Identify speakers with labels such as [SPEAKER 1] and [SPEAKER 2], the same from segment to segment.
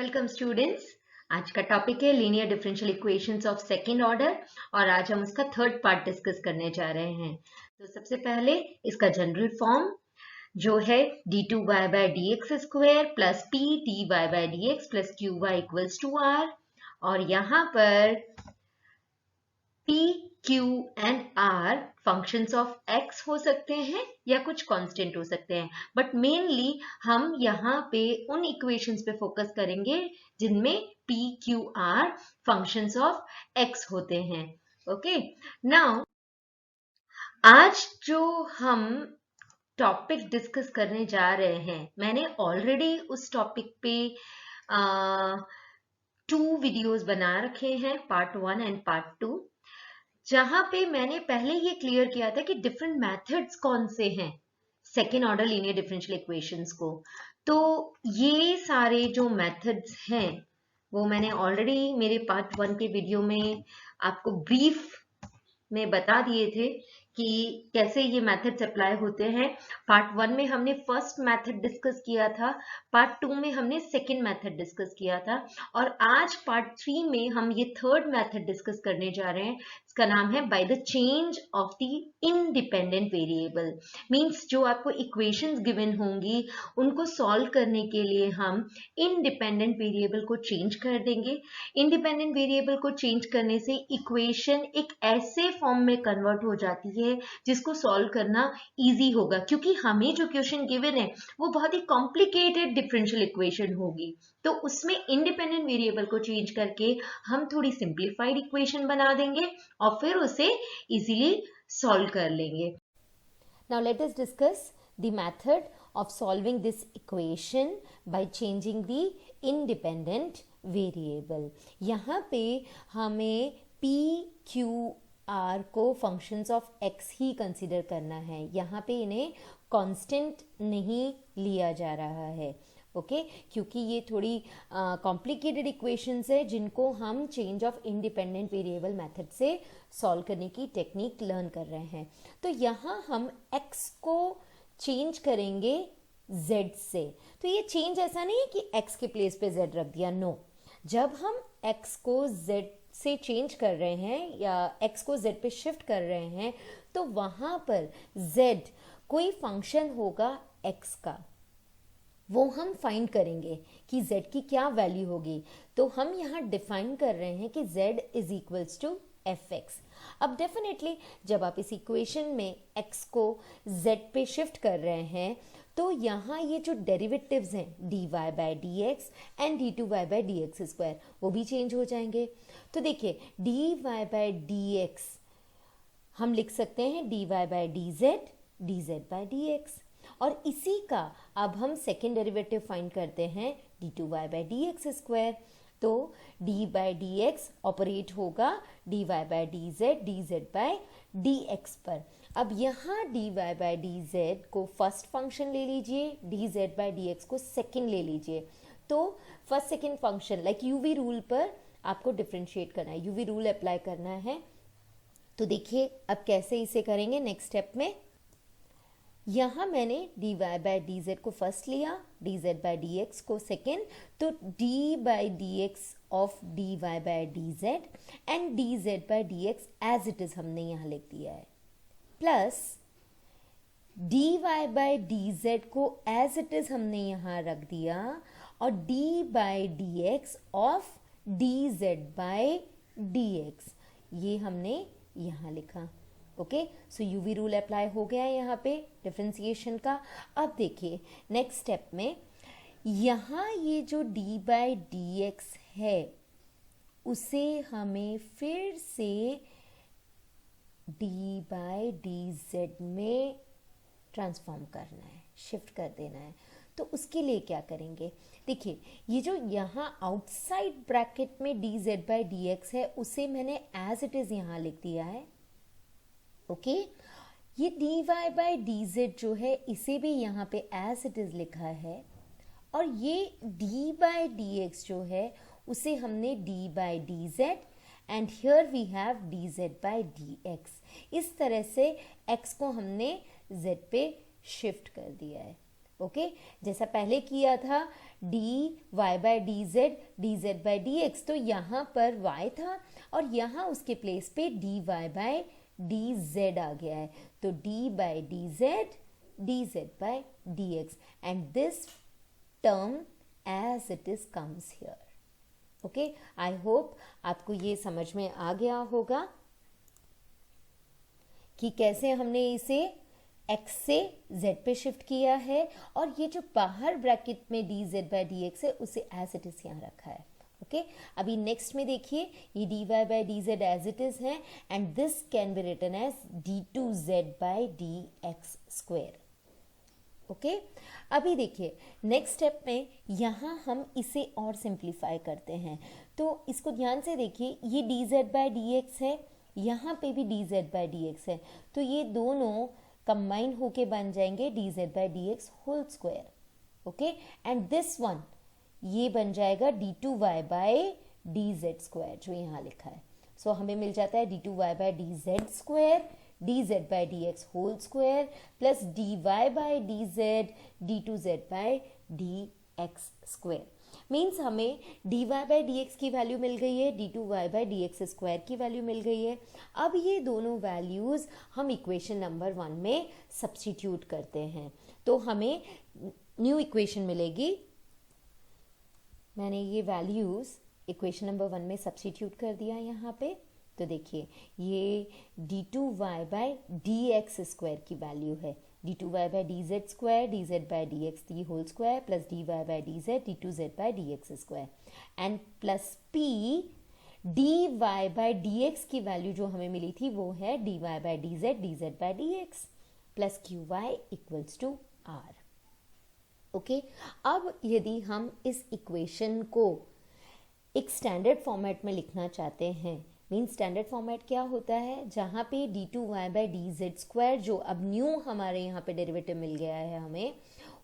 [SPEAKER 1] Welcome students. आज का topic है linear differential equations of second order और आज हम उसका थर्ड पार्ट डिस्कस करने जा रहे हैं। तो सबसे पहले इसका जनरल फॉर्म जो है d2y by D x square plus P D Y by D x plus Q Y equals to R, और यहाँ पर P, Q and R functions of X हो सकते हैं या कुछ कांस्टेंट हो सकते हैं, बट मेनली हम यहाँ पे उन इक्वेशंस पे फोकस करेंगे जिनमें P, Q, R functions of X होते हैं। ओके, नाउ आज जो हम टॉपिक डिस्कस करने जा रहे हैं, मैंने ऑलरेडी उस टॉपिक पे 2 वीडियोस बना रखे हैं, पार्ट 1 एंड पार्ट 2, जहां पे मैंने पहले ये क्लियर किया था कि डिफरेंट मेथड्स कौन से हैं second order linear differential equations को। तो ये सारे जो मेथड्स हैं वो मैंने ऑलरेडी मेरे पार्ट 1 के वीडियो में आपको ब्रीफ में बता दिए थे कि कैसे ये मेथड्स अप्लाई होते हैं। पार्ट 1 में हमने फर्स्ट मेथड डिस्कस किया था, पार्ट 2 में हमने सेकंड मेथड डिस्कस किया था, और आज पार्ट 3 में हम ये थर्ड मेथड डिस्कस करने जा रहे हैं। इसका नाम है by the change of the independent variable. Means जो आपको इक्वेशंस गिवन होंगी उनको सॉल्व करने के लिए हम इंडिपेंडेंट वेरिएबल को चेंज कर देंगे। इंडिपेंडेंट वेरिएबल को चेंज करने से इक्वेशन एक ऐसे फॉर्म में कन्वर्ट हो जाती है जिसको सॉल्व करना इजी होगा, क्योंकि हमें जो क्वेश्चन गिवन है वो बहुत ही कॉम्प्लिकेटेड डिफरेंशियल इक्वेशन होगी। तो उसमें इंडिपेंडेंट वेरिएबल को चेंज करके हम थोड़ी सिंप्लीफाइड इक्वेशन बना देंगे और फिर उसे इजीली सॉल्व कर लेंगे।
[SPEAKER 2] Now let us discuss the method of solving this equation by changing the independent variable. यहाँ पे हमें P, Q, R को functions of x he consider करना है। यहाँ पे इन्हें constant नहीं लिया जा रहा है, ओके क्योंकि ये थोड़ी कॉम्प्लिकेटेड इक्वेशंस है जिनको हम change of independent variable method से सॉल्व करने की टेक्निक लर्न कर रहे हैं। तो यहाँ हम x को चेंज करेंगे z से। तो ये चेंज ऐसा नहीं है कि x के प्लेस पे z रख दिया, नो। जब हम x को z से चेंज कर रहे हैं या x को z पे शिफ्ट कर रहे हैं तो वहाँ पर z कोई फंक्शन होगा x का, वो हम फाइंड करेंगे कि z की क्या वैल्यू होगी। तो हम यहाँ डिफाइन कर रहे हैं कि z is equals to fx। अब डेफिनेटली जब आप इस इक्वेशन में x को z पे शिफ्ट कर रहे हैं तो यहाँ ये जो डेरिवेटिव्स हैं dy by D x and d2y by D x square वो भी चेंज हो जाएंगे। तो देखिए dy बाई डी एक्स हम लिख सकते हैं dy by D Z dz by D x, और इसी का अब हम सेकेंड डेरिवेटिव फाइंड करते हैं d2y by D x square. तो d by D x operate होगा dy by D Z dz by D x पर। अब यहाँ dy बाई डी जेड को फर्स्ट फंक्शन ले लीजिए, dz बाई डी एक्स को सेकेंड ले लीजिए। तो first second function like UV rule पर आपको डिफ्रेंशिएट करना है, यूवी रूल अप्लाई करना है। तो देखिए अब कैसे इसे करेंगे नेक्स्ट स्टेप में। यहाँ मैंने dy बाई डी जेड को फर्स्ट लिया, dz बाई डी एक्स को सेकेंड, तो d by D X of dy by D Z and dz by D X as it is हमने यहाँ लिख दिया है, plus dy by D Z को एज इट इज हमने यहाँ रख दिया और d by D X of dz by D X ये हमने यहाँ लिखा। Okay, so UV rule apply हो गया है यहाँ पे डिफ्रेंसिएशन का। अब देखिए नेक्स्ट स्टेप में यहाँ ये जो d बाई डी एक्स है उसे हमें फिर से d बाई डी जेड में ट्रांसफॉर्म करना है, शिफ्ट कर देना है। तो उसके लिए क्या करेंगे, देखिए ये जो यहाँ आउटसाइड ब्रैकेट में dz बाई डी एक्स है उसे मैंने एज इट इज यहाँ लिख दिया है। ओके ये dy बाई डी जेड जो है इसे भी यहाँ पे एज इट इज लिखा है, और ये d बाई डी एक्स जो है उसे हमने d by D Z and here we have dz by D X. इस तरह से x को हमने z पे शिफ्ट कर दिया है। ओके जैसा पहले किया था D Y by D Z by D x, तो यहाँ पर y था और यहाँ उसके प्लेस पे D Y by D Z आ गया है, तो D by D Z by D x, and this term as it is comes here. Okay, I hope आपको ये समझ में आ गया होगा कि कैसे हमने इसे x से z पे शिफ्ट किया है, और ये जो बाहर ब्रैकेट में D Z by D X है उसे एज इट इज यहाँ रखा है। ओके, अभी नेक्स्ट में देखिए ये D Y by D Z as it is है, and this can be written as D two Z by D X square. Okay, अभी देखिए नेक्स्ट स्टेप में यहाँ हम इसे और सिंप्लीफाई करते हैं, तो इसको ध्यान से देखिए, ये D Z by D X है, यहाँ पे भी D Z by D X है, तो ये दोनों कंबाइन होके बन जाएंगे D Z by D X whole square. Okay, and this one ये बन जाएगा D two Y by D Z square जो यहाँ लिखा है। सो हमें मिल जाता है D two Y by D Z square D Z by D X whole square plus D Y by D Z D two Z by D x square. Means हमें D Y by D X की value मिल गई है, D two Y by D x square की value मिल गई है। अब ये दोनों वैल्यूज़ हम इक्वेशन नंबर 1 में सब्स्टिट्यूट करते हैं, तो हमें न्यू इक्वेशन मिलेगी। मैंने ये वैल्यूज़ इक्वेशन नंबर 1 में सब्स्टिट्यूट कर दिया यहाँ पे, तो देखिए ये D two Y by D x square की वैल्यू है, D two Y by D Z square D Z by D X the whole square plus D Y by D Z D two Z by D x square, and plus P D Y by D X की value जो हमें मिली थी वो है D Y by D Z by D x plus Q Y equals to R. Okay, अब यदि हम इस इक्वेशन को एक स्टैंडर्ड फॉर्मेट में लिखना चाहते हैं, मीन स्टैंडर्ड फॉर्मेट क्या होता है, जहाँ पे D two Y by D Z square जो अब न्यू हमारे यहाँ पे डेरिवेटिव मिल गया है हमें,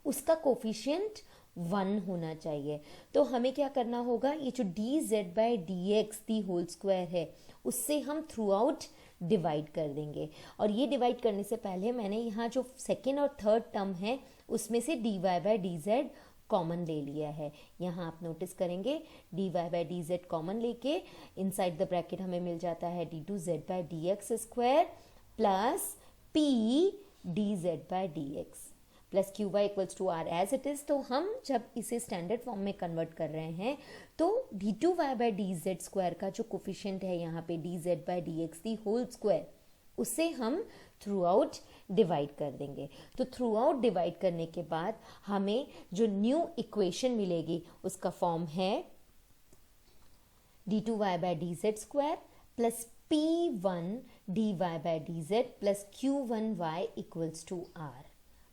[SPEAKER 2] उसका कोफिशिएंट 1 होना चाहिए। तो हमें क्या करना होगा, ये जो D Z by D X the whole square है उससे हम थ्रू आउट डिवाइड कर देंगे, और ये डिवाइड करने से पहले मैंने यहाँ जो सेकेंड और थर्ड टर्म है उसमें से D Y by D Z common ले लिया है। यहाँ आप नोटिस करेंगे D Y by D Z common लेके इनसाइड द ब्रैकेट हमें मिल जाता है D two Z by D x square plus P D Z by D x plus Q Y equals to R as it is. तो हम जब इसे standard form में कन्वर्ट कर रहे हैं तो D two Y by D Z square का जो कोफिशिएंट है यहाँ पे D Z by D X the whole square, उसे हम थ्रू आउट डिवाइड कर देंगे। तो थ्रू आउट डिवाइड करने के बाद हमें जो न्यू इक्वेशन मिलेगी उसका फॉर्म है D two Y by D Z square plus P one D Y by D Z plus Q one Y equals to R.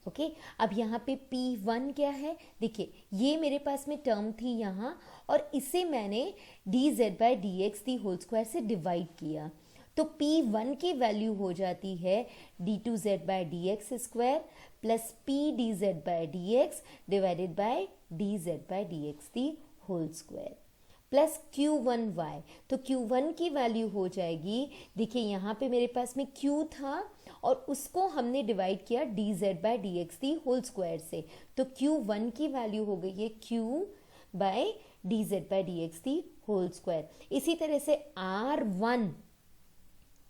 [SPEAKER 2] Okay, अब यहाँ पे P1 क्या है, देखिए ये मेरे पास में टर्म थी यहाँ, और इसे मैंने D Z by D X the whole square से डिवाइड किया, तो P1 की वैल्यू हो जाती है D two Z by D x square plus P D Z by D X divided by D Z by D X the whole square plus Q1 y। तो Q1 की value हो जाएगी, देखिए यहाँ पे मेरे पास में Q था और उसको हमने डिवाइड किया D Z by D X the whole square से, तो Q1 की वैल्यू हो गई है Q by D Z by D X the whole square. इसी तरह से R1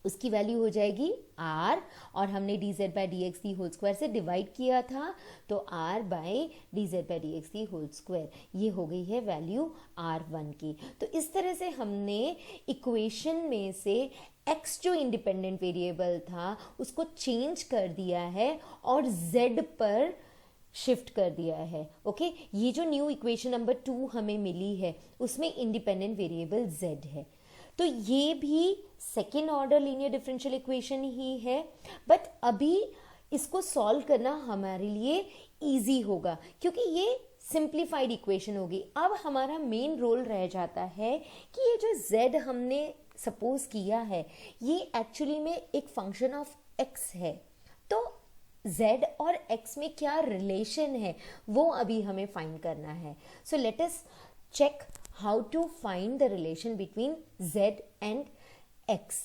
[SPEAKER 2] उसकी वैल्यू हो जाएगी R, और हमने D Z by D X the whole square से डिवाइड किया था, तो R by D Z by D X the whole square, ये हो गई है वैल्यू R1 की। तो इस तरह से हमने इक्वेशन में से x जो इंडिपेंडेंट वेरिएबल था उसको चेंज कर दिया है और z पर शिफ्ट कर दिया है। ओके, ये जो न्यू इक्वेशन नंबर 2 हमें मिली है उसमें इंडिपेंडेंट वेरिएबल z है, तो ये भी second order linear differential equation ही है, बट अभी इसको सॉल्व करना हमारे लिए इजी होगा क्योंकि ये सिंप्लीफाइड इक्वेशन होगी। अब हमारा मेन रोल रह जाता है कि ये जो z हमने सपोज किया है ये एक्चुअली में एक फंक्शन ऑफ x है, तो z और x में क्या रिलेशन है वो अभी हमें फाइंड करना है। So let us check how to find the relation between z and x।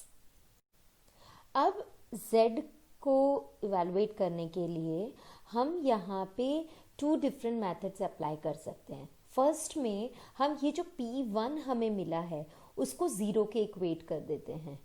[SPEAKER 2] अब z को इवेलुएट करने के लिए हम यहाँ पे टू डिफरेंट मेथड्स अप्लाई कर सकते हैं। फर्स्ट में हम ये जो P1 हमें मिला है उसको ज़ीरो के इक्वेट कर देते हैं,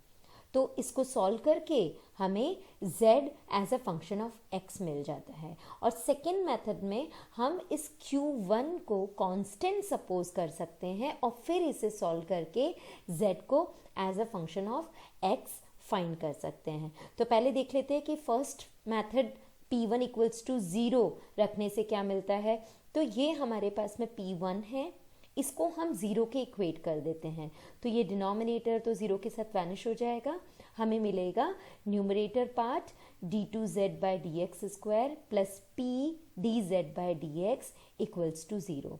[SPEAKER 2] तो इसको सॉल्व करके हमें z as a function of x मिल जाता है। और सेकेंड मेथड में हम इस q1 को कांस्टेंट सपोज कर सकते हैं और फिर इसे सॉल्व करके z को as a function of x find कर सकते हैं। तो पहले देख लेते हैं कि first method p1 equals to 0 रखने से क्या मिलता है। तो ये हमारे पास में p1 है, इसको हम 0 के इक्वेट कर देते हैं, तो ये डिनोमिनेटर तो 0 के साथ वैनिश हो जाएगा। हमें मिलेगा numerator part d2z by D x square plus p dz by D x equals to 0।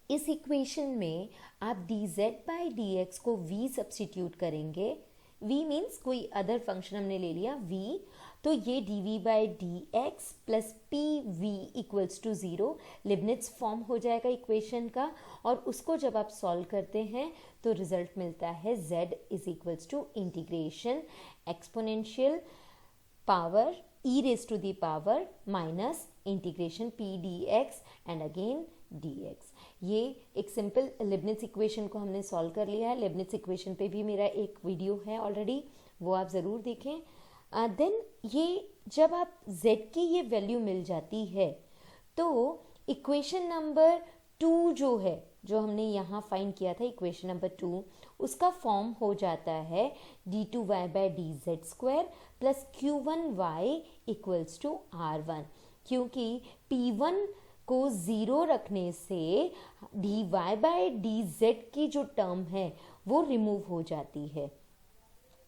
[SPEAKER 2] इस इक्वेशन में आप dz बाई डी एक्स को v सब्स्टिट्यूट करेंगे, v मीन्स कोई अदर फंक्शन हमने ले लिया v, तो ये dv by D x plus P V equals to 0 Leibniz form हो जाएगा इक्वेशन का। और उसको जब आप सॉल्व करते हैं तो रिजल्ट मिलता है z is equals to integration exponential power e raise to the power minus integration p dx and again dx। ये एक सिंपल लिबनिट्ज इक्वेशन को हमने सॉल्व कर लिया है। लिबनिट्ज इक्वेशन पे भी मेरा एक वीडियो है ऑलरेडी, वो आप ज़रूर देखें। देन ये जब आप z की ये वैल्यू मिल जाती है तो इक्वेशन नंबर 2 जो है, जो हमने यहाँ फाइंड किया था इक्वेशन नंबर 2, उसका फॉर्म हो जाता है d2y by D Z square plus q1y equals to r1, क्योंकि p1 को 0 रखने से dy बाई डी जेड की जो टर्म है वो रिमूव हो जाती है।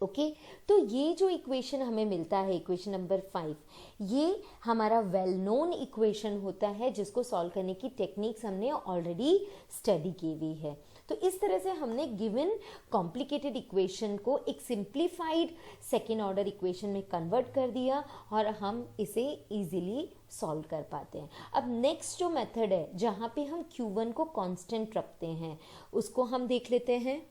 [SPEAKER 2] ओके तो ये जो इक्वेशन हमें मिलता है इक्वेशन नंबर 5, ये हमारा वेल नोन इक्वेशन होता है जिसको सॉल्व करने की टेक्निक्स हमने ऑलरेडी स्टडी की हुई है। तो इस तरह से हमने गिवन कॉम्प्लिकेटेड इक्वेशन को एक सिंप्लीफाइड सेकेंड ऑर्डर इक्वेशन में कन्वर्ट कर दिया और हम इसे इजीली सॉल्व कर पाते हैं। अब नेक्स्ट जो मेथड है जहाँ पे हम Q1 को कांस्टेंट रखते हैं उसको हम देख लेते हैं।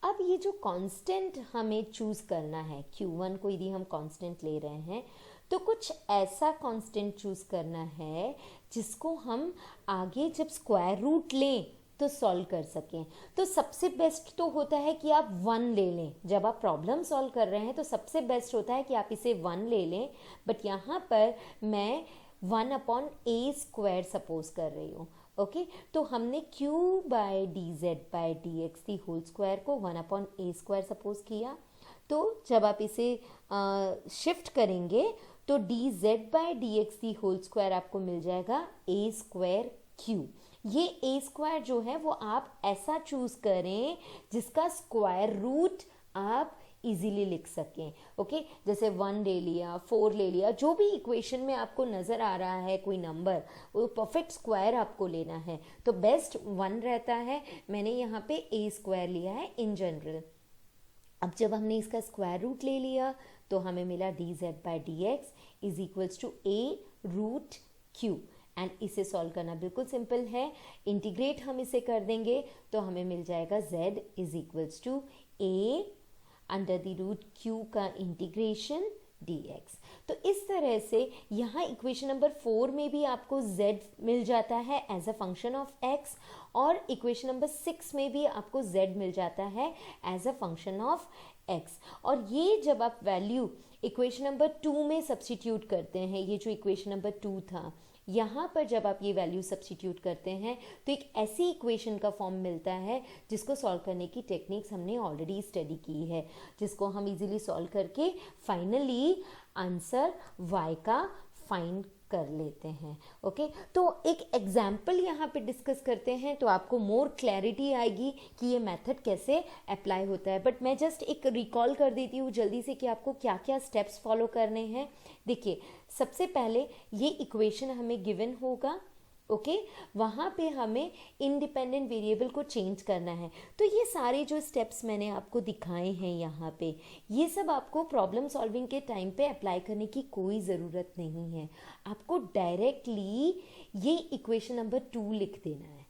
[SPEAKER 2] अब ये जो कांस्टेंट हमें चूज करना है, Q1 को यदि हम कांस्टेंट ले रहे हैं तो कुछ ऐसा कांस्टेंट चूज करना है जिसको हम आगे जब स्क्वायर रूट लें तो सॉल्व कर सकें। तो सबसे बेस्ट तो होता है कि आप 1 ले लें। जब आप प्रॉब्लम सॉल्व कर रहे हैं तो सबसे बेस्ट होता है कि आप इसे 1 ले लें, बट यहाँ पर मैं 1 अपॉन a स्क्वायर सपोज कर रही हूँ। ओके तो हमने q by D Z by D X the whole square को 1 अपॉन a स्क्वायर सपोज किया। तो जब आप इसे शिफ्ट करेंगे तो D Z by D X the whole square आपको मिल जाएगा a स्क्वायर q। ये a स्क्वायर जो है वो आप ऐसा चूज करें जिसका स्क्वायर रूट आप इजीली लिख सकें। ओके जैसे 1 ले लिया, 4 ले लिया, जो भी इक्वेशन में आपको नज़र आ रहा है कोई नंबर, वो परफेक्ट स्क्वायर आपको लेना है तो बेस्ट 1 रहता है। मैंने यहाँ पे a स्क्वायर लिया है इन जनरल। अब जब हमने इसका स्क्वायर रूट ले लिया तो हमें मिला D Z by D X is equals to a root q and इसे सॉल्व करना बिल्कुल सिंपल है। इंटीग्रेट हम इसे कर देंगे तो हमें मिल जाएगा z is equals to a under the root q का इंटीग्रेशन dx। तो इस तरह से यहाँ इक्वेशन नंबर 4 में भी आपको z मिल जाता है as a function of x और इक्वेशन नंबर 6 में भी आपको z मिल जाता है as a function of x। और ये जब आप वैल्यू इक्वेशन नंबर 2 में सब्स्टिट्यूट करते हैं, ये जो इक्वेशन नंबर 2 था, यहाँ पर जब आप ये वैल्यू सब्स्टिट्यूट करते हैं तो एक ऐसी इक्वेशन का फॉर्म मिलता है जिसको सॉल्व करने की टेक्निक्स हमने ऑलरेडी स्टडी की है, जिसको हम इजीली सॉल्व करके फाइनली आंसर y का फाइंड कर लेते हैं। ओके तो एक एग्जाम्पल यहाँ पे डिस्कस करते हैं तो आपको मोर क्लैरिटी आएगी कि ये मेथड कैसे अप्लाई होता है। बट मैं जस्ट एक रिकॉल कर देती हूँ जल्दी से कि आपको क्या क्या स्टेप्स फॉलो करने हैं। देखिए सबसे पहले ये इक्वेशन हमें गिवन होगा, ओके वहाँ पे हमें इंडिपेंडेंट वेरिएबल को चेंज करना है। तो ये सारे जो स्टेप्स मैंने आपको दिखाए हैं यहाँ पे, ये सब आपको प्रॉब्लम सॉल्विंग के टाइम पे अप्लाई करने की कोई ज़रूरत नहीं है। आपको डायरेक्टली ये इक्वेशन नंबर 2 लिख देना है।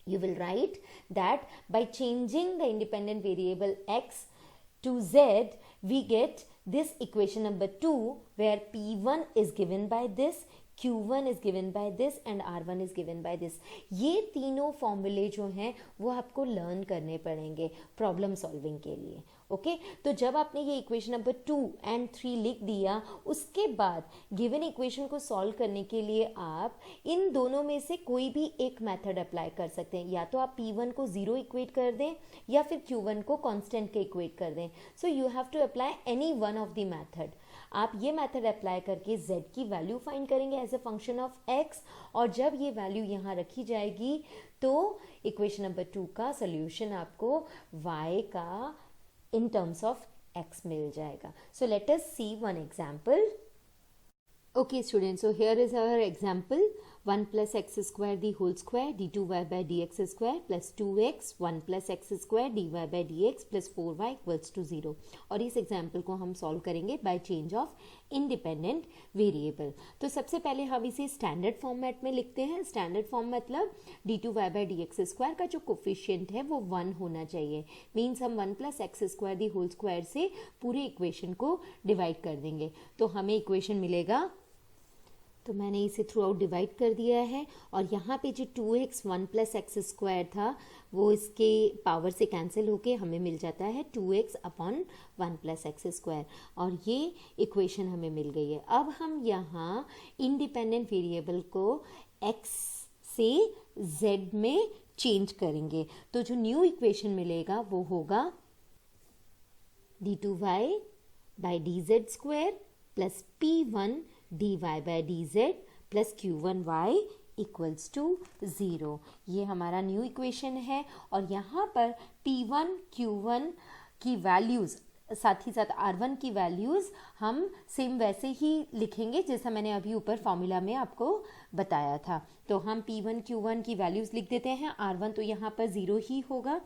[SPEAKER 2] You will write that by changing the independent variable x to z, we get this equation number 2 where p1 is given by this, Q1 is given by this and R1 is given by this. ये तीनों फॉर्मूले जो हैं वो आपको learn करने पड़ेंगे problem solving के लिए. ओके तो जब आपने ये इक्वेशन नंबर 2 and 3 लिख दिया, उसके बाद गिवन इक्वेशन को सॉल्व करने के लिए आप इन दोनों में से कोई भी एक मेथड अप्लाई कर सकते हैं. या तो आप P1 को 0 इक्वेट कर दें या फिर Q1 को कांस्टेंट के इक्वेट कर दें. So you have to apply any one of the method. आप ये मेथड अप्लाई करके z की वैल्यू फाइंड करेंगे as a function of x, और जब ये वैल्यू यहाँ रखी जाएगी तो इक्वेशन नंबर 2 का सोल्यूशन आपको y का in terms of x मिल जाएगा. So let us see one example. Okay students, so here is our example. 1 plus x square the whole square d2y by dx square plus 2x 1 plus x square dy by dx plus 4y equals to 0. और इस example को हम solve करेंगे by change of independent variable. तो सबसे पहले हम इसे स्टैंडर्ड फॉर्मेट में लिखते हैं. स्टैंडर्ड फॉर्म मतलब d2y by dx स्क्वायर का जो कोफिशिएंट है वो 1 होना चाहिए. मीन्स हम 1 plus x square the whole square से पूरे इक्वेशन को डिवाइड कर देंगे. तो हमें इक्वेशन मिलेगा, तो मैंने इसे थ्रू आउट डिवाइड कर दिया है. और यहाँ पे जो 2x 1 प्लस एक्स स्क्वायर था वो इसके पावर से कैंसिल होके हमें मिल जाता है 2x upon 1 plus x square. और ये इक्वेशन हमें मिल गई है. अब हम यहाँ इंडिपेंडेंट वेरिएबल को x से z में चेंज करेंगे. तो जो न्यू इक्वेशन मिलेगा वो होगा d2y by dz square plus p1 dy by dz plus q1y equals to 0. ये हमारा न्यू इक्वेशन है. और यहाँ पर p1 q1 की वैल्यूज़ साथ ही साथ r1 की वैल्यूज़ हम सेम वैसे ही लिखेंगे जैसा मैंने अभी ऊपर फॉर्मूला में आपको बताया था. तो हम p1 q1 की वैल्यूज़ लिख देते हैं. r1 तो यहाँ पर 0 ही होगा,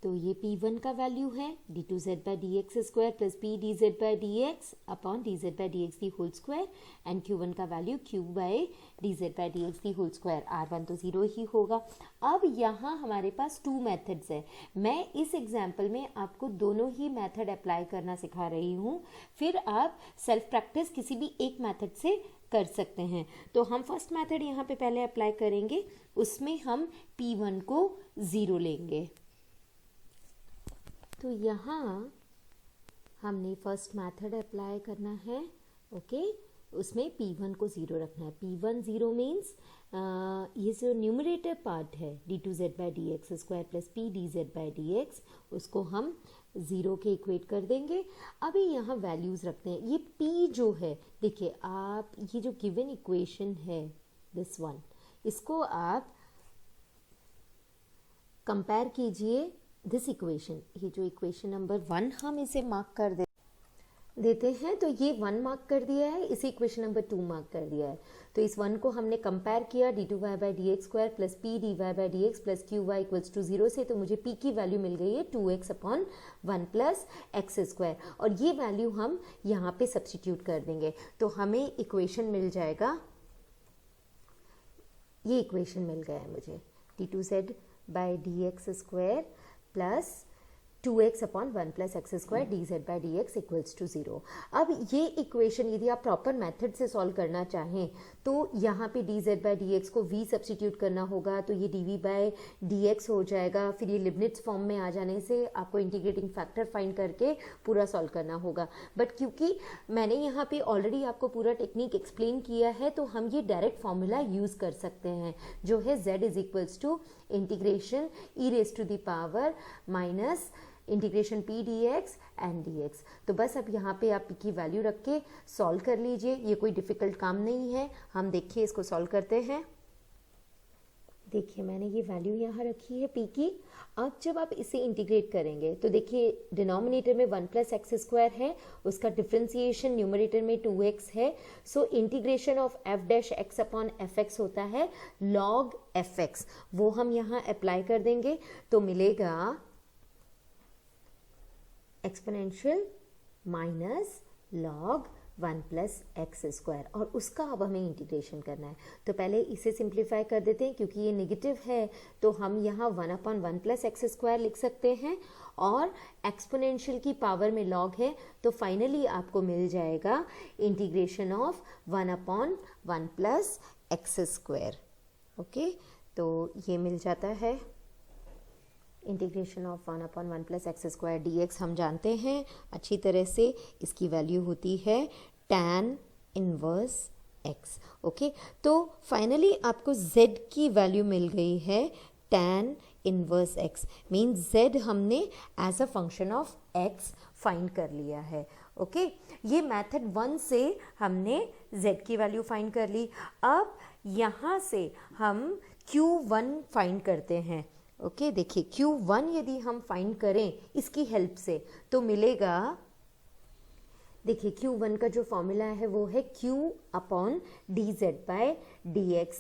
[SPEAKER 2] तो ये P1 का वैल्यू है d2z by dx square plus p dz by dx upon dz by dx the whole square, and Q1 का value q by dz by dx the whole square. R1 तो 0 ही होगा. अब यहाँ हमारे पास 2 मेथड्स है. मैं इस एग्जाम्पल में आपको दोनों ही मेथड अप्लाई करना सिखा रही हूँ. फिर आप सेल्फ प्रैक्टिस किसी भी एक मेथड से कर सकते हैं. तो हम फर्स्ट मेथड यहाँ पे पहले अप्लाई करेंगे. उसमें हम P1 को 0 लेंगे. तो यहाँ हमने फर्स्ट मेथड अप्लाई करना है. ओके उसमें P1 को 0 रखना है. P1 0 मीन्स ये जो न्यूमरेटर पार्ट है d2z by D x square plus P D Z by D x, उसको हम 0 के इक्वेट कर देंगे. अभी यहाँ वैल्यूज़ रखते हैं. ये P जो है, देखिए आप ये जो गिवन इक्वेशन है दिस वन, इसको आप कंपेयर कीजिए दिस इक्वेशन. ये जो इक्वेशन नंबर 1 हम इसे मार्क कर देते हैं, तो ये 1 मार्क कर दिया है, इसे इक्वेशन नंबर 2 मार्क कर दिया है. तो इस 1 को हमने कंपेयर किया d2y by D x square plus P D Y by D x plus Q Y equals to 0 से. तो मुझे p की वैल्यू मिल गई है 2x upon 1 plus x square, और ये वैल्यू हम यहाँ पे सब्सटीट्यूट कर देंगे. तो हमें इक्वेशन मिल जाएगा, ये इक्वेशन मिल गया है मुझे d2z by D x square plus 2x upon 1 plus x square D Z by D x equals to 0. अब ये इक्वेशन यदि आप प्रॉपर मेथड से सॉल्व करना चाहें तो यहाँ पे D Z by D x को v सब्सटीट्यूट करना होगा, तो ये d v by D x हो जाएगा. फिर ये लिबनिट्ज फॉर्म में आ जाने से आपको इंटीग्रेटिंग फैक्टर फाइंड करके पूरा सॉल्व करना होगा. बट क्योंकि मैंने यहाँ पे ऑलरेडी आपको पूरा टेक्निक एक्सप्लेन किया है, तो हम ये डायरेक्ट फॉर्मूला यूज़ कर सकते हैं, जो है z is equals to integration e raise to the power minus integration p d x and d x. तो बस अब यहाँ पे आप p की वैल्यू रख के सॉल्व कर लीजिए. ये कोई डिफ़िकल्ट काम नहीं है. हम देखिए इसको सॉल्व करते हैं. देखिए मैंने ये वैल्यू यहाँ रखी है p की. अब जब आप इसे इंटीग्रेट करेंगे तो देखिए डिनोमिनेटर में 1 प्लस एक्स स्क्वायर है, उसका डिफ्रेंसिएशन न्यूमरेटर में 2x है. So integration of F dash x upon F x होता है लॉग एफ एक्स. वो हम यहाँ अप्लाई कर देंगे, तो मिलेगा exponential minus log 1 plus x square, और उसका अब हमें इंटीग्रेशन करना है। तो पहले इसे सिंप्लीफाई कर देते हैं, क्योंकि ये नेगेटिव है तो हम यहाँ 1/1 प्लस एक्स स्क्वायर लिख सकते हैं, और एक्सपोनेंशियल की पावर में लॉग है, तो फाइनली आपको मिल जाएगा integration of 1/1 plus x square. Okay, तो ये मिल जाता है integration of 1/1 plus x square dx। हम जानते हैं अच्छी तरह से, इसकी वैल्यू होती है tan इनवर्स x। ओके, तो फाइनली आपको z की वैल्यू मिल गई है tan inverse x, mean z हमने as a function of x find कर लिया है। ओके, ये मेथड 1 से हमने z की वैल्यू फाइंड कर ली। अब यहाँ से हम q1 फाइंड करते हैं। ओके, देखिए Q1 यदि हम फाइंड करें इसकी हेल्प से तो मिलेगा, देखिए Q1 का जो फॉर्मूला है वो है Q/dz/dx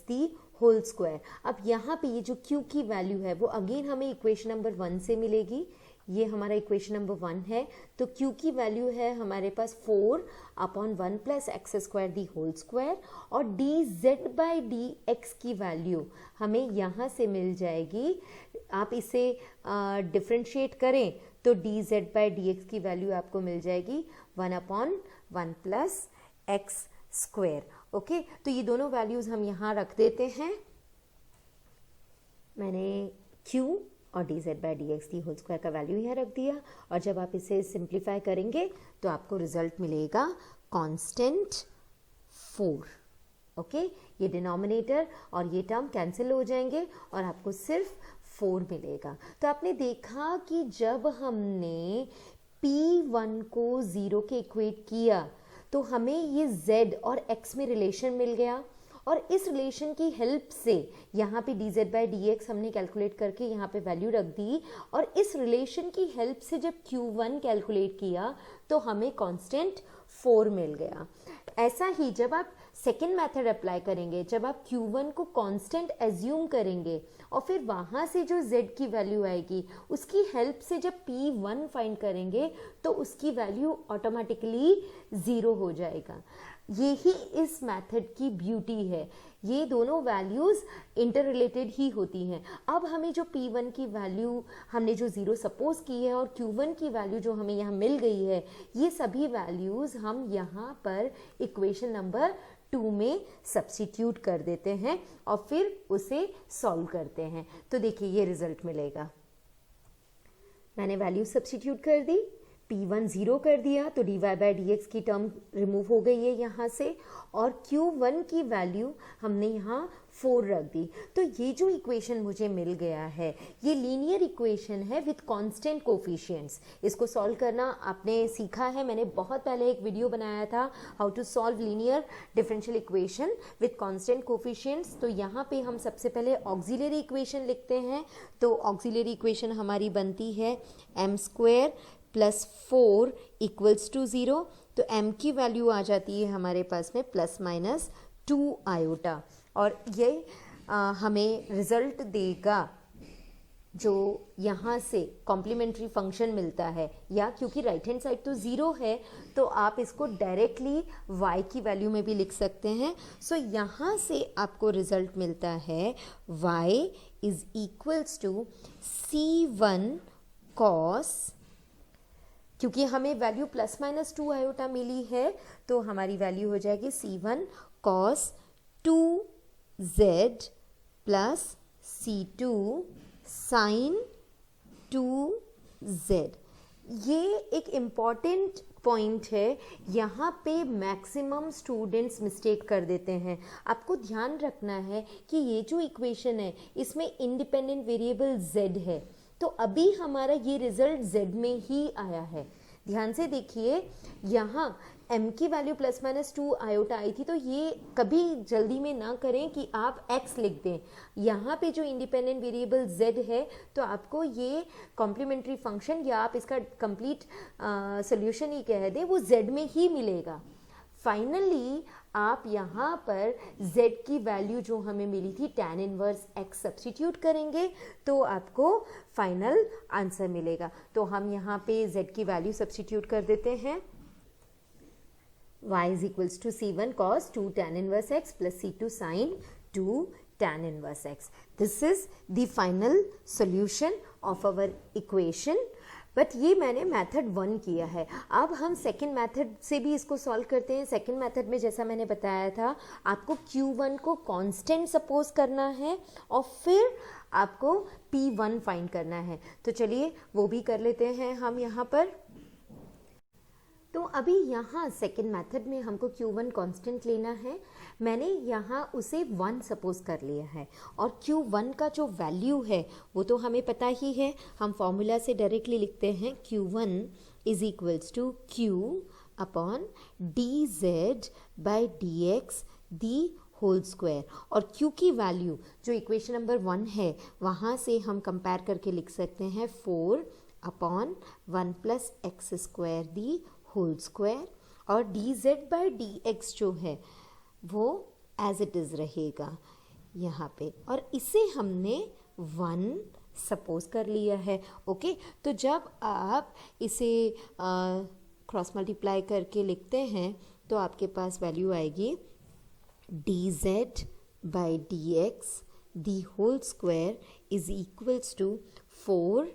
[SPEAKER 2] दी होल स्क्वायर। अब यहाँ पे ये जो Q की वैल्यू है वो अगेन हमें इक्वेशन नंबर 1 से मिलेगी। ये हमारा इक्वेशन नंबर 1 है, तो Q की वैल्यू है हमारे पास 4/1 plus x square the whole square, और dz/dx की वैल्यू हमें यहाँ से मिल जाएगी। आप इसे डिफ्रेंशिएट करें तो dz/dx की वैल्यू आपको मिल जाएगी 1/1 प्लस एक्स स्क्वायर। ओके, तो ये दोनों वैल्यूज़ हम यहाँ रख देते हैं। मैंने Q और dz/dx दी होल स्क्वायर का वैल्यू यहाँ रख दिया, और जब आप इसे सिंप्लीफाई करेंगे तो आपको रिजल्ट मिलेगा कांस्टेंट 4। ओके, ये डिनोमिनेटर और ये टर्म कैंसिल हो जाएंगे और आपको सिर्फ 4 मिलेगा। तो आपने देखा कि जब हमने P1 को 0 के इक्वेट किया तो हमें ये z और x में रिलेशन मिल गया, और इस रिलेशन की हेल्प से यहाँ पे dz/dx हमने कैलकुलेट करके यहाँ पे वैल्यू रख दी, और इस रिलेशन की हेल्प से जब Q1 कैलकुलेट किया तो हमें कांस्टेंट 4 मिल गया। ऐसा ही जब आप सेकेंड मेथड अप्लाई करेंगे, जब आप Q1 को कांस्टेंट एज्यूम करेंगे और फिर वहाँ से जो z की वैल्यू आएगी उसकी हेल्प से जब P1 फाइंड करेंगे तो उसकी वैल्यू ऑटोमेटिकली 0 हो जाएगा। यही इस मेथड की ब्यूटी है, ये दोनों वैल्यूज़ इंटर रिलेटेड ही होती हैं। अब हमें जो P1 की वैल्यू हमने जो 0 सपोज की है और Q1 की वैल्यू जो हमें यहाँ मिल गई है, ये सभी वैल्यूज़ हम यहाँ पर इक्वेशन नंबर 2 में सब्स्टिट्यूट कर देते हैं और फिर उसे सॉल्व करते हैं। तो देखिए ये रिजल्ट मिलेगा। मैंने वैल्यू सब्स्टिट्यूट कर दी, P1 0 कर दिया तो dy/dx की टर्म रिमूव हो गई है यहाँ से, और Q1 की वैल्यू हमने यहाँ 4 रख दी। तो ये जो इक्वेशन मुझे मिल गया है ये लीनियर इक्वेशन है विथ कांस्टेंट कोफिशिएंट्स। इसको सॉल्व करना आपने सीखा है, मैंने बहुत पहले एक वीडियो बनाया था how to solve linear differential equation with constant coefficients. तो यहाँ पे हम सबसे पहले ऑक्सिलरी इक्वेशन लिखते हैं। तो ऑक्सिलरी इक्वेशन हमारी बनती है m² + 4 = 0। तो m की वैल्यू आ जाती है हमारे पास में ±2 आयोटा, और ये हमें रिजल्ट देगा जो यहाँ से कॉम्प्लीमेंट्री फंक्शन मिलता है, या क्योंकि राइट हैंड साइड तो 0 है तो आप इसको डायरेक्टली y की वैल्यू में भी लिख सकते हैं। सो यहाँ से आपको रिजल्ट मिलता है y = C1 cos, क्योंकि हमें वैल्यू ±2 आयोटा मिली है तो हमारी वैल्यू हो जाएगी C1 cos 2z + C2 sin 2z। ये एक इम्पॉर्टेंट पॉइंट है, यहाँ पे मैक्सिमम स्टूडेंट्स मिस्टेक कर देते हैं। आपको ध्यान रखना है कि ये जो इक्वेशन है इसमें इंडिपेंडेंट वेरिएबल z है, तो अभी हमारा ये रिजल्ट z में ही आया है। ध्यान से देखिए, यहाँ m की वैल्यू ±2 आयोटा आई थी, तो ये कभी जल्दी में ना करें कि आप x लिख दें। यहाँ पे जो इंडिपेंडेंट वेरिएबल z है तो आपको ये कॉम्प्लीमेंट्री फंक्शन, या आप इसका कंप्लीट सॉल्यूशन ही कह दें, वो z में ही मिलेगा। फाइनली आप यहाँ पर z की वैल्यू जो हमें मिली थी tan इनवर्स x सब्स्टिट्यूट करेंगे तो आपको फाइनल आंसर मिलेगा। तो हम यहाँ पे z की वैल्यू सब्स्टिट्यूट कर देते हैं। y is equals to c1 cos 2 tan inverse x plus c2 sin 2 tan inverse x. This is the final solution of our equation. But ये मैंने मेथड 1 किया है. अब हम सेकेंड मेथड से भी इसको सॉल्व करते हैं. सेकेंड मेथड में जैसा मैंने बताया था, आपको Q1 को कांस्टेंट सपोज करना है और फिर आपको P1 फाइंड करना है. तो चलिए वो भी कर लेते हैं हम यहाँ पर. तो अभी यहाँ सेकेंड मेथड में हमको Q1 कांस्टेंट लेना है. मैंने यहाँ उसे 1 सपोज कर लिया है और Q1 का जो वैल्यू है वो तो हमें पता ही है. हम फॉर्मूला से डायरेक्टली लिखते हैं Q1 is equals to Q upon dz by dx the whole square. और Q की वैल्यू जो इक्वेशन नंबर 1 है वहाँ से हम कंपेयर करके लिख सकते हैं 4 upon 1 plus x square the whole square. और dz बाई dx जो है वो एज इट इज़ रहेगा यहाँ पे, और इसे हमने 1 सपोज कर लिया है. ओके, तो जब आप इसे क्रॉस मल्टीप्लाई करके लिखते हैं तो आपके पास वैल्यू आएगी dz by dx the whole square is equals to 4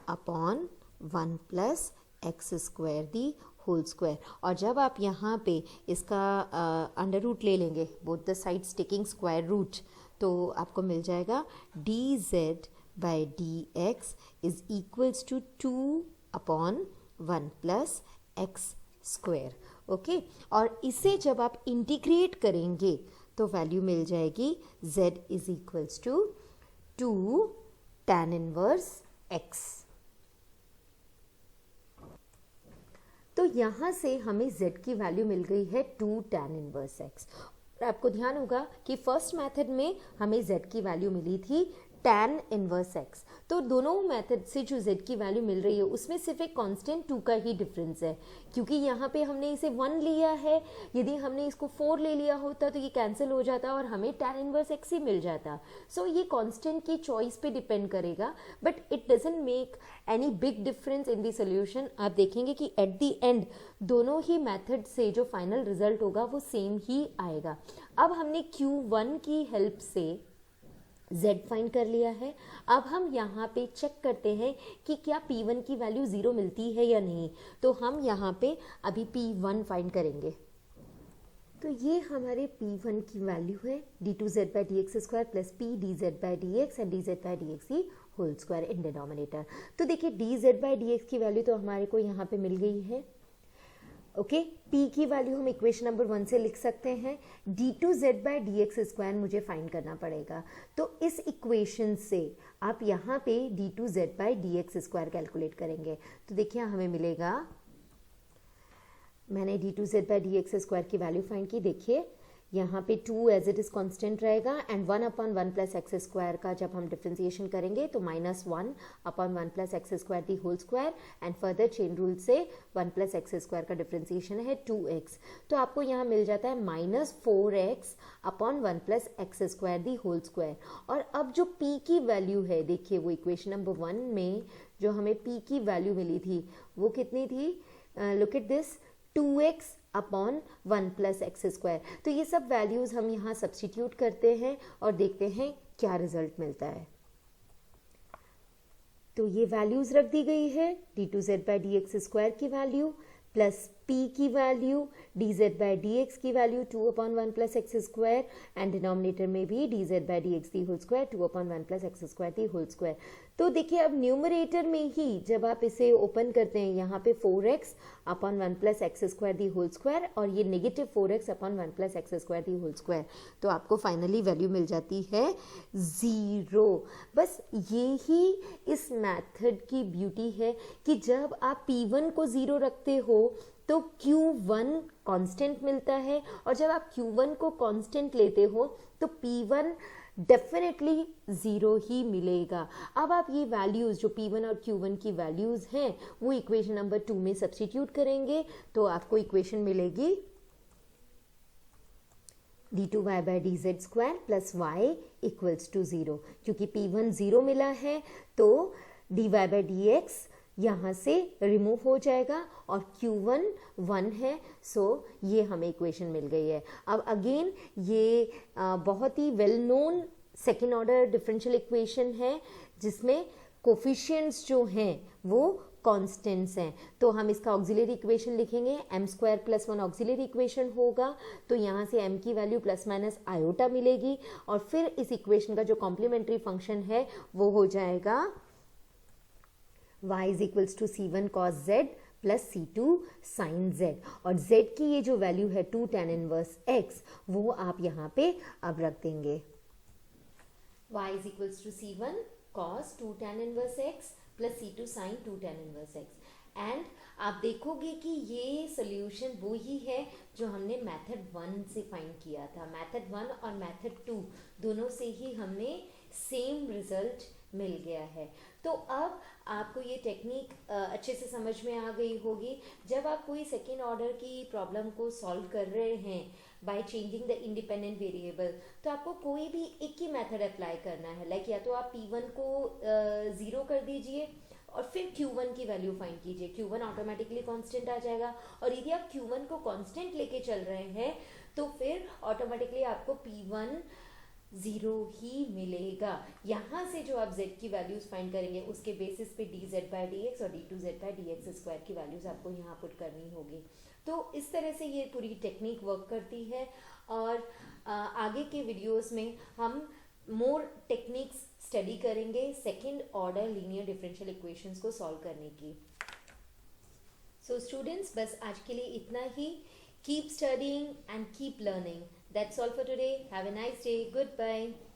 [SPEAKER 2] upon 1 plus x square the whole square. और जब आप यहाँ पे इसका अंडर रूट ले लेंगे, both the sides taking square root, तो आपको मिल जाएगा dz by dx is equals to 2 upon 1 plus x square. Okay, और इसे जब आप इंटीग्रेट करेंगे तो वैल्यू मिल जाएगी z is equals to 2 tan inverse x. तो यहाँ से हमें z की वैल्यू मिल गई है 2 tan इनवर्स x. और आपको ध्यान होगा कि फर्स्ट मेथड में हमें z की वैल्यू मिली थी tan इनवर्स x. तो दोनों मेथड से जो z की वैल्यू मिल रही है उसमें सिर्फ एक कांस्टेंट 2 का ही डिफरेंस है, क्योंकि यहाँ पे हमने इसे 1 लिया है. यदि हमने इसको 4 ले लिया होता तो ये कैंसिल हो जाता और हमें tan इनवर्स x ही मिल जाता. सो ये कांस्टेंट की चॉइस पे डिपेंड करेगा, but it doesn't make any big difference in the solution. आप देखेंगे कि एट द एंड दोनों ही मेथड से जो फाइनल रिजल्ट होगा वो सेम ही आएगा. अब हमने Q1 की हेल्प से z फाइंड कर लिया है. अब हम यहाँ पे चेक करते हैं कि क्या P1 की वैल्यू 0 मिलती है या नहीं. तो हम यहाँ पे अभी P1 फाइंड करेंगे. तो ये हमारे P1 की वैल्यू है d2z by dx square plus p dz by dx and dz by dx की होल स्क्वायर इन डिनोमिनेटर. तो देखिए dz बाई dx की वैल्यू तो हमारे को यहाँ पे मिल गई है. ओके, p की वैल्यू हम इक्वेशन नंबर 1 से लिख सकते हैं. d2z बाई dx स्क्वायर मुझे फाइंड करना पड़ेगा. तो इस इक्वेशन से आप यहाँ पे d2z by dx square calculate करेंगे. तो देखिए हमें मिलेगा, मैंने d2z बाई dx स्क्वायर की वैल्यू फाइंड की. देखिए यहाँ पे 2 एज इट इज़ कॉन्स्टेंट रहेगा and 1 upon 1 plus x square का जब हम डिफ्रेंसिएशन करेंगे तो -1 upon 1 plus x square the whole square and further chain rule से 1 प्लस एक्स स्क्वायर का डिफ्रेंसिएशन है 2x. तो आपको यहाँ मिल जाता है -4x upon 1 plus x square the whole square. और अब जो p की वैल्यू है, देखिए वो इक्वेशन नंबर 1 में जो हमें p की वैल्यू मिली थी वो कितनी थी. Look at this, 2x upon 1 plus x square. तो ये सब वैल्यूज़ हम यहाँ सब्स्टिट्यूट करते हैं और देखते हैं क्या रिजल्ट मिलता है. तो ये वैल्यूज़ रख दी गई है, d2z बाई dx स्क्वायर की वैल्यू प्लस p की वैल्यू, dz बाई dx की value 2 upon 1 plus x square and denominator में भी dz by dx the whole square 2 upon 1 plus x square the whole square. तो देखिए अब numerator में ही जब आप इसे ओपन करते हैं यहाँ पे 4x upon 1 plus x square the whole square और ये negative 4x upon 1 plus x square the whole square, तो आपको फाइनली वैल्यू मिल जाती है 0. बस ये ही इस मैथड की ब्यूटी है कि जब आप P1 को 0 रखते हो तो Q1 कांस्टेंट मिलता है, और जब आप Q1 को कांस्टेंट लेते हो तो P1 डेफिनेटली 0 ही मिलेगा. अब आप ये वैल्यूज़ जो P1 और Q1 की वैल्यूज़ हैं वो इक्वेशन नंबर 2 में सब्स्टिट्यूट करेंगे तो आपको इक्वेशन मिलेगी d2y by dz square plus y equals to 0. क्योंकि P1 0 मिला है तो dy बाई dx यहाँ से रिमूव हो जाएगा और Q1 1 है, सो ये हमें इक्वेशन मिल गई है। अब अगेन ये बहुत ही well known second order differential equation है जिसमें कोफिशिएंट्स जो हैं वो कॉन्स्टेंट्स हैं, तो हम इसका ऑक्सिलरी इक्वेशन लिखेंगे m² + 1 ऑक्सिलरी इक्वेशन होगा, तो यहाँ से m की वैल्यू प्लस माइनस आयोटा मिलेगी और फिर इस इक्वेशन का जो कॉम्प्लीमेंट्री फंक्शन है वो हो जाएगा y = c1 cos z + c2 sin z, और z की ये जो वैल्यू है 2 tan इनवर्स x वो आप यहाँ पे अब रख देंगे। y = c1 cos 2 tan inverse x + c2 sin 2 tan inverse x, and आप देखोगे कि ये सोल्यूशन वो ही है जो हमने मेथड 1 से फाइंड किया था। मेथड 1 और मेथड 2 दोनों से ही हमें सेम रिजल्ट मिल गया है। तो अब आपको ये टेक्निक अच्छे से समझ में आ गई होगी। जब आप कोई सेकेंड ऑर्डर की प्रॉब्लम को सॉल्व कर रहे हैं by changing the independent variable, तो आपको कोई भी एक ही मेथड अप्लाई करना है। लाइक या तो आप P1 को 0 कर दीजिए और फिर Q1 की वैल्यू फाइंड कीजिए, Q1 ऑटोमेटिकली कांस्टेंट आ जाएगा, और यदि आप Q1 को कांस्टेंट लेके चल रहे हैं तो फिर ऑटोमेटिकली आपको P1 0 ही मिलेगा। यहाँ से जो आप z की वैल्यूज फाइंड करेंगे उसके बेसिस पे dz/dx और d2z/dx² की वैल्यूज आपको यहाँ पुट करनी होगी। तो इस तरह से ये पूरी टेक्निक वर्क करती है, और आगे के वीडियोस में हम मोर टेक्निक्स स्टडी करेंगे second order linear differential equations को सॉल्व करने की। सो स्टूडेंट्स, बस आज के लिए इतना ही। Keep studying and keep learning. That's all for today. Have a nice day. Goodbye.